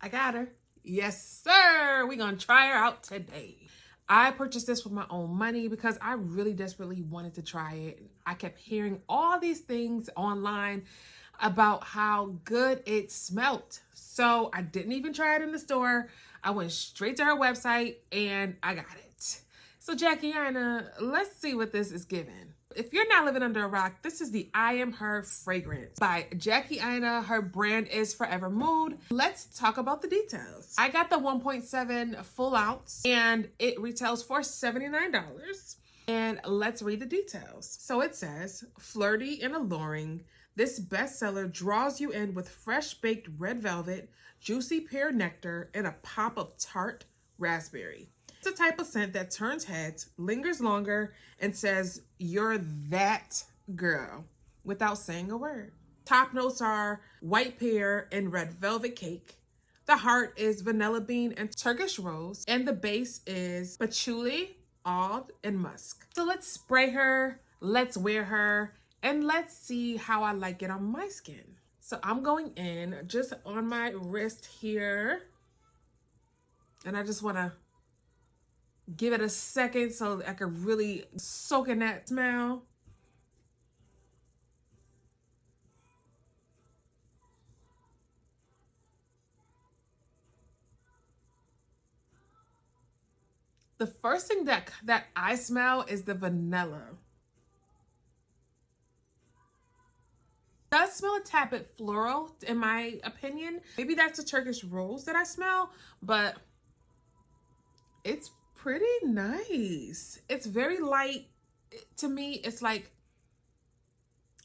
I got her. Yes, sir. We're going to try her out today. I purchased this with my own money because I really desperately wanted to try it. I kept hearing all these things online about how good it smelled. So I didn't even try it in the store. I went straight to her website and I got it. So Jackie, Aina, let's see what this is giving. If you're not living under a rock, this is the I Am Her fragrance by Jackie Aina. Her brand is FORVR Mood. Let's talk about the details. I got the 1.7 full ounce and it retails for $79. And let's read the details. So it says, flirty and alluring, this bestseller draws you in with fresh baked red velvet, juicy pear nectar, and a pop of tart raspberry. It's a type of scent that turns heads, lingers longer, and says, you're that girl, without saying a word. Top notes are white pear and red velvet cake. The heart is vanilla bean and Turkish rose. And the base is patchouli, oud, and musk. So let's spray her, let's wear her, and let's see how I like it on my skin. So I'm going in just on my wrist here. And I just want to give it a second so I can really soak in that smell. The first thing that I smell is the vanilla. It does smell a tad bit floral in my opinion. Maybe that's a Turkish rose that I smell, but it's pretty nice. It's very light. To me, it's like,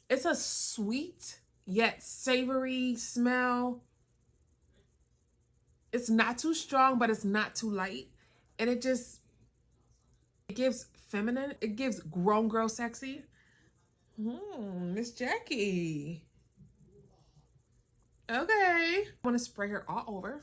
it's a sweet yet savory smell. It's not too strong, but it's not too light. And it gives feminine. It gives grown girl sexy. Miss Jackie. Okay. I want to spray her all over.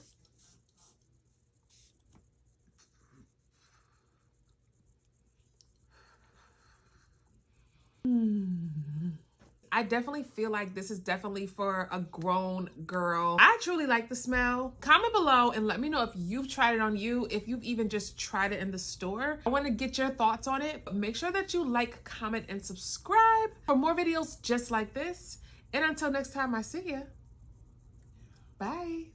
I definitely feel like this is definitely for a grown girl. I truly like the smell. Comment below and let me know if you've tried it on you, if you've even just tried it in the store. I want to get your thoughts on it. But make sure that you like, comment, and subscribe for more videos just like this. And until next time I see ya. Bye.